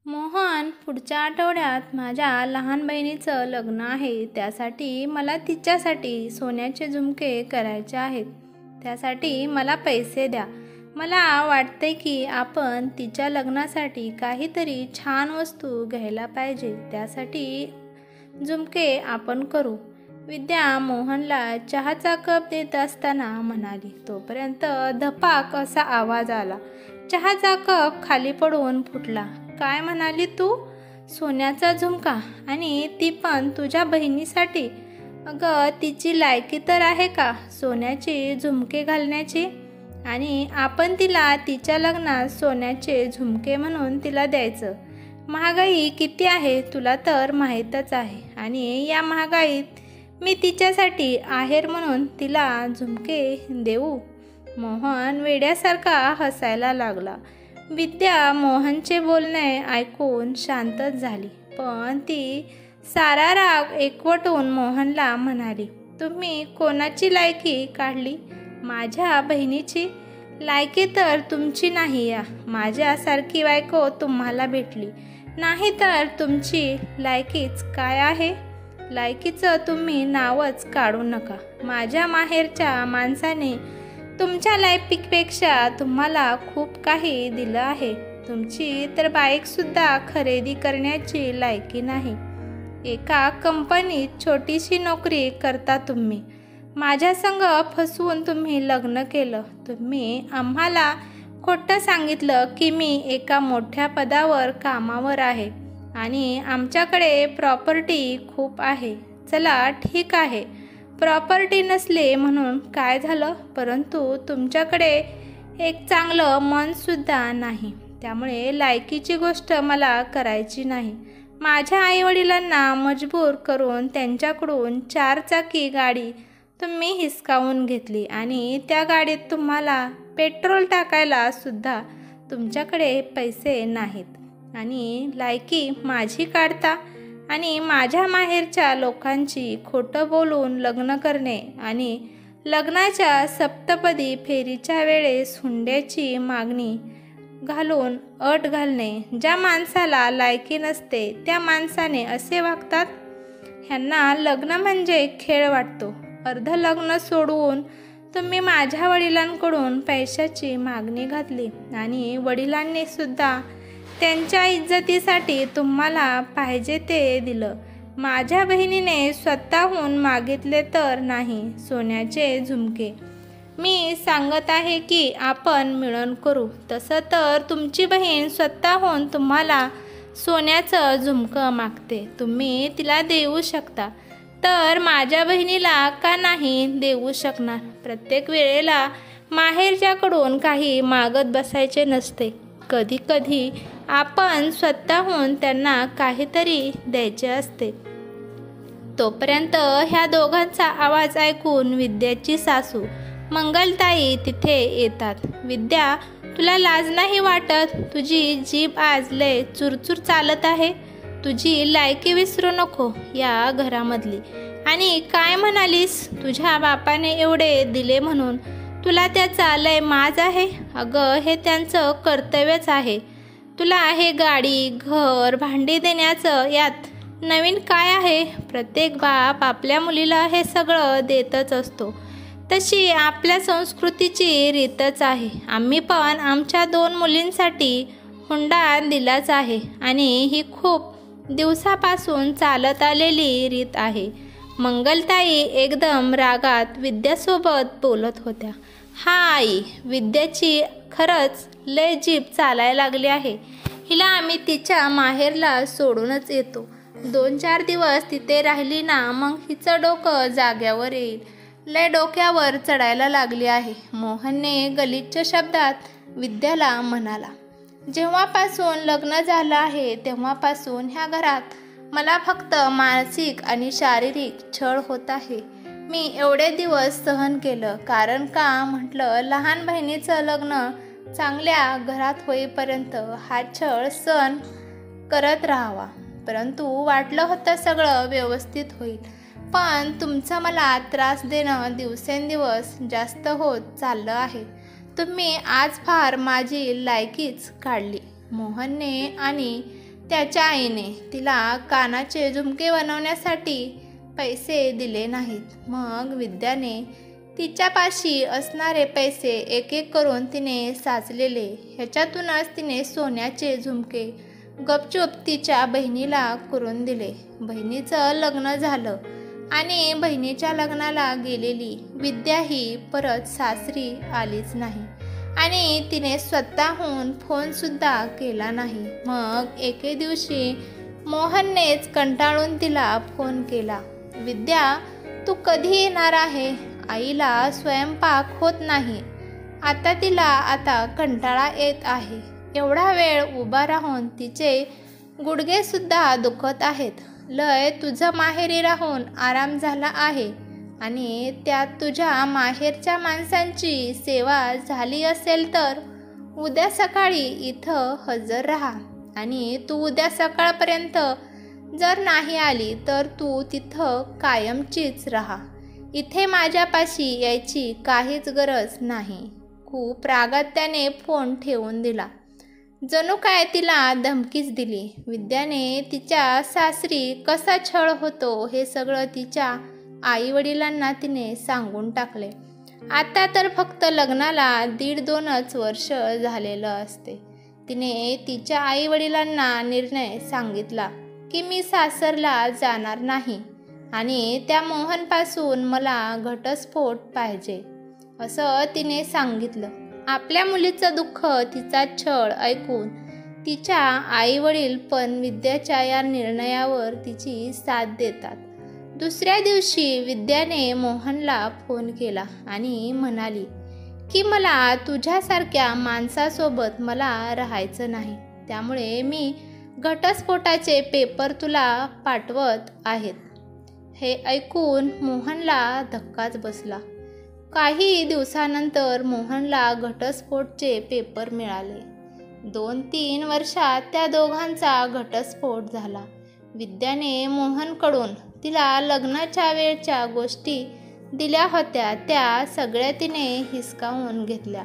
मोहन, पुढच्या आठवड्यात माझ्या लहान बहिणीचं लग्न आहे. त्यासाठी मला तिच्यासाठी सोन्याचे झुमके करायचे आहेत. त्यासाठी मला पैसे द्या. मला वाटतंय की आपण तिच्या लग्नासाठी काहीतरी छान वस्तू घ्यायला पाहिजे. त्यासाठी झुमके आपण करू. विद्या मोहनला चहाचा कप देत असताना म्हणाली. तोपर्यंत धपाक असा आवाज आला. चहाचा कप खाली पडून फुटला. काय म्हणाली तू? सोन्याचा झुमका, आणि ती पण तुझ्या बहिणीसाठी? अगं, तिची लायकी तर आहे का सोन्याचे झुमके घालण्याची? आणि आपण तिला तिच्या लग्नात सोन्याचे झुमके म्हणून तिला द्यायचं? महागाई किती आहे तुला तर माहीतच आहे. आणि या महागाईत मी तिच्यासाठी आहेर म्हणून तिला झुमके देऊ? मोहन वेड्यासारखा हसायला लागला. विद्या मोहनचे बोलणे ऐकून शांतच झाली. पण ती सारा राग एकवटून मोहनला म्हणाली. तुम्ही कोणाची लायकी काढली? माझ्या बहिणीची? लायकी तर तुमची नाही. या माझ्यासारखी बायको तुम्हाला भेटली नाही तर तुमची लायकीच काय आहे? लायकीचं तुम्ही नावच काढू नका. माझ्या माहेरच्या माणसाने तुमच्या लायकीपेक्षा तुम्हाला खूप काही दिलं आहे. तुमची तर बाईकसुद्धा खरेदी करण्याची लायकी नाही. एका कंपनीत छोटीशी नोकरी करता तुम्ही. माझ्या संग फसवून तुम्ही लग्न केलं. तुम्ही आम्हाला खोटं सांगितलं की मी एका मोठ्या पदावर कामावर आहे आणि आमच्याकडे प्रॉपर्टी खूप आहे. चला ठीक आहे, प्रॉपर्टी नसले म्हणून काय झालं, परंतु तुमच्याकडे एक चांगलं मनसुद्धा नाही. त्यामुळे लायकीची गोष्ट मला करायची नाही. माझ्या आईवडिलांना मजबूर करून त्यांच्याकडून 4 चाकी गाडी तुम्ही हिसकावून घेतली आणि त्या गाडीत तुम्हाला पेट्रोल टाकायला सुद्धा तुमच्याकडे पैसे नाहीत. आणि लायकी माझी काढता आणि माझ्या माहेरच्या लोकांची खोटं बोलून लग्न करणे आणि लग्नाच्या सप्तपदी फेरीच्या वेळेस हुंड्याची मागणी घालून अट घालणे. ज्या माणसाला लायकी नसते त्या माणसाने असे वागतात. ह्यांना लग्न म्हणजे खेळ वाटतो. अर्ध लग्न सोडवून तुम्ही माझ्या वडिलांकडून पैशाची मागणी घातली आणि वडिलांनी सुद्धा त्यांच्या इज्जतीसाठी तुम्हाला पाहिजे ते दिलं. माझ्या बहिणीने स्वतःहून मागितले तर नाही सोन्याचे झुमके. मी सांगत आहे की आपण मिळून करू. तसं तर तुमची बहीण स्वतःहून तुम्हाला सोन्याचं झुमकं मागते. तुम्ही तिला देऊ शकता, तर माझ्या बहिणीला का नाही देऊ शकणार? प्रत्येक वेळेला माहेरच्याकडून काही मागत बसायचे नसते. कधी कधी आपण स्वतःहून त्यांना काहीतरी द्यायचे असते. तोपर्यंत ह्या दोघांचा आवाज ऐकून विद्याची सासू मंगलताई तिथे येतात. विद्या, तुला लाज नाही वाटत? तुझी जीभ आज लय चुरचुर चालत आहे. तुझी लायकी विसरू नको या घरामधली. आणि काय म्हणालीस? तुझ्या बापाने एवढे दिले म्हणून तुला त्याचा लय माज आहे? अगं, हे त्यांचं कर्तव्यच आहे. तुला हे गाडी, घर, भांडी देण्याचं यात नवीन काय आहे? प्रत्येक बाप आपल्या मुलीला हे सगळं देतच असतो. तशी आपल्या संस्कृतीची रीतच आहे. आम्ही पण आमच्या 2 मुलींसाठी हुंडा दिलाच आहे आणि ही खूप दिवसापासून चालत आलेली रीत आहे. मंगलताई एकदम रागात विद्यासोबत बोलत होत्या. हा आई, विद्याची खरंच लय जीभ चालायला लागली आहे. हिला आम्ही तिच्या माहेरला सोडूनच येतो. 2-4 दिवस तिथे राहिली ना, मग हिचं डोकं जाग्यावर येईल. लय डोक्यावर चढायला लागली आहे, मोहनने गलिच्छ शब्दात विद्याला म्हणाला. जेव्हापासून लग्न झालं आहे तेव्हापासून ह्या घरात मला फक्त मानसिक आणि शारीरिक छळ होत आहे. मी एवढे दिवस सहन केलं. कारण का म्हटलं, लहान बहिणीचं लग्न चांगल्या घरात होईपर्यंत हा छळ सहन करत राहावा. परंतु वाटलं होतं सगळं व्यवस्थित होईल. पण तुमचं मला त्रास देणं दिवसेंदिवस जास्त होत चाललं आहे. तुम्ही आज फार माझी लायकीच काढली. मोहनने आणि त्याच्या आईने तिला कानाचे झुमके बनवण्यासाठी पैसे दिले नाहीत. मग विद्याने तिच्यापाशी असणारे पैसे एक एक करून तिने साचलेले, ह्याच्यातूनच तिने सोन्याचे झुमके गपचूप तिच्या बहिणीला करून दिले. बहिणीचं लग्न झालं आणि बहिणीच्या लग्नाला गेलेली विद्या ही परत सासरी आलीच नाही आणि तिने स्वतःहून फोनसुद्धा केला नाही. मग एके दिवशी मोहननेच कंटाळून तिला फोन केला. विद्या, तू कधी येणार आहे? आईला स्वयंपाक होत नाही. आता कंटाळा येत आहे. एवढा वेळ उभा राहून तिचे गुडघेसुद्धा दुखत आहेत. लय तुझं माहेरी राहून आराम झाला आहे आणि त्यात तुझ्या माहेरच्या माणसांची सेवा झाली असेल तर उद्या सकाळी इथं हजर राहा आणि तू उद्या सकाळपर्यंत जर नाही आली तर तू तिथं कायमचीच राहा. इथे माझ्यापाशी यायची काहीच गरज नाही. खूप रागात त्याने फोन ठेवून दिला. जणू काय तिला धमकीच दिली. विद्याने तिच्या सासरी कसा छळ होतो हे सगळं तिच्या आईवडिलांना तिने सांगून टाकले. आता तर फक्त लग्नाला 1.5-2 वर्ष झालेलं असते. तिने तिच्या आईवडिलांना निर्णय सांगितला की मी सासरला जाणार नाही आणि त्या मोहनपासून मला घटस्फोट पाहिजे असं तिने सांगितलं. आपल्या मुलीचं दुःख, तिचा छळ ऐकून तिच्या आईवडील पण विद्याच्या या निर्णयावर तिची साथ देतात. दुसऱ्या दिवशी विद्याने मोहनला फोन केला आणि म्हणाली की मला तुझ्यासारख्या माणसासोबत मला राहायचं नाही, त्यामुळे मी घटस्फोटाचे पेपर तुला पाठवत आहेत. हे ऐकून मोहनला धक्काच बसला. काही दिवसानंतर मोहनला घटस्फोटचे पेपर मिळाले. 2-3 वर्षात त्या दोघांचा घटस्फोट झाला. विद्याने मोहनकडून तिला लग्नाच्या वेळच्या गोष्टी दिल्या होत्या त्या सगळ्या तिने हिसकावून घेतल्या.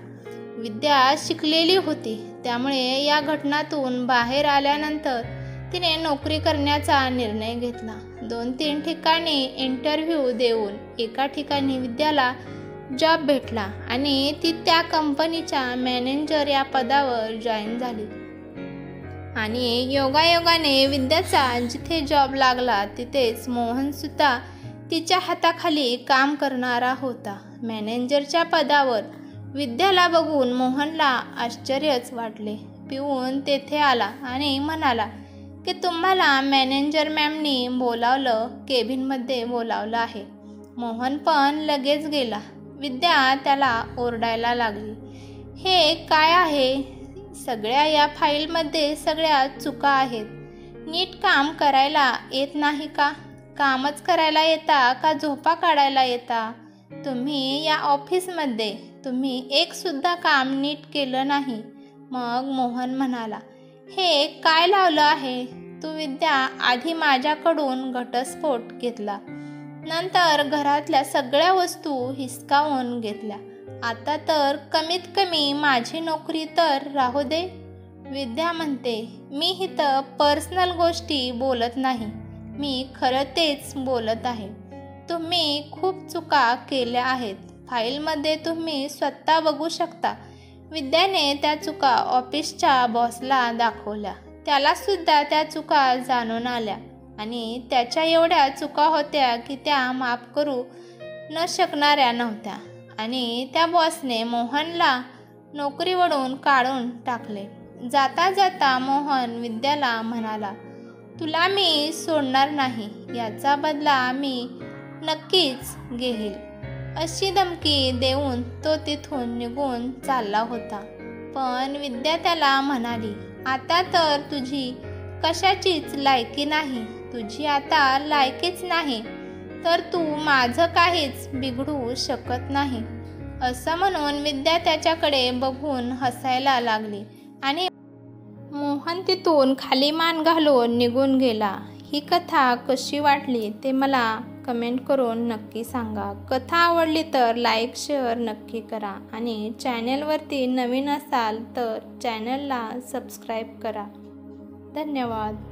विद्या शिकलेली होती, त्यामुळे या घटनातून बाहेर आल्यानंतर तिने नोकरी करण्याचा निर्णय घेतला. 2-3 ठिकाणी इंटरव्ह्यू देऊन एका ठिकाणी विद्याला जॉब भेटला आणि ती त्या कंपनीच्या मॅनेजर या पदावर जॉईन झाली. आणि योगायोगाने विद्याचा जिथे जॉब लागला तिथेच मोहनसुद्धा तिच्या हाताखाली काम करणारा होता. मॅनेजरच्या पदावर विद्याला बघून मोहनला आश्चर्यच वाटले. पिऊन तेथे आला आणि म्हणाला की तुम्हाला मॅनेजर मॅमनी बोलावलं, केबिनमध्ये बोलावलं आहे. मोहन पण लगेच गेला. विद्या त्याला ओरडायला लागली, हे काय आहे? सगळ्या या फाईलमध्ये सगळ्या चुका आहेत. नीट काम करायला येत नाही का? कामच करायला येता का झोपा काढायला येता? तुम्ही या ऑफिसमध्ये तुम्ही एकसुद्धा काम नीट केलं नाही. मग मोहन म्हणाला, हे काय लावलं आहे तू विद्या? आधी माझ्याकडून घटस्फोट घेतला, नंतर घरातल्या सगळ्या वस्तू हिसकावून घेतल्या. आता तर कमीत कमी माझी नोकरी तर राहू दे. विद्या म्हणते, मी इथं पर्सनल गोष्टी बोलत नाही, मी खरं तेच बोलत आहे. तुम्ही खूप चुका केल्या आहेत. फाईलमध्ये तुम्ही स्वतः बघू शकता. विद्याने त्या चुका ऑफिसच्या बॉसला दाखवल्या. त्यालासुद्धा त्या चुका जाणून आल्या आणि त्याच्या एवढ्या चुका होत्या की त्या माफ करू न शकणाऱ्या नव्हत्या आणि त्या बॉसने मोहनला नोकरीवरून काढून टाकले. जाता जाता मोहन विद्याला म्हणाला, तुला मी सोडणार नाही, याचा बदला मी नक्कीच घेईल. अशी धमकी देऊन तो तिथून निघून चालला होता. पण विद्या त्याला म्हणाली, आता तर तुझी कशाचीच लायकी नाही. तुझी आता लायकीच नाही तर तू माझं काहीच बिघडू शकत नाही. असं म्हणून विद्या त्याच्याकडे बघून हसायला लागली आणि मोहन तिथून खाली मान घालून निघून गेला. ही कथा कशी वाटली ते मला कमेंट करून नक्की सांगा. कथा आवडली तर लाईक शेअर नक्की करा आणि चॅनलवरती नवीन असाल तर चॅनलला सबस्क्राईब करा. धन्यवाद.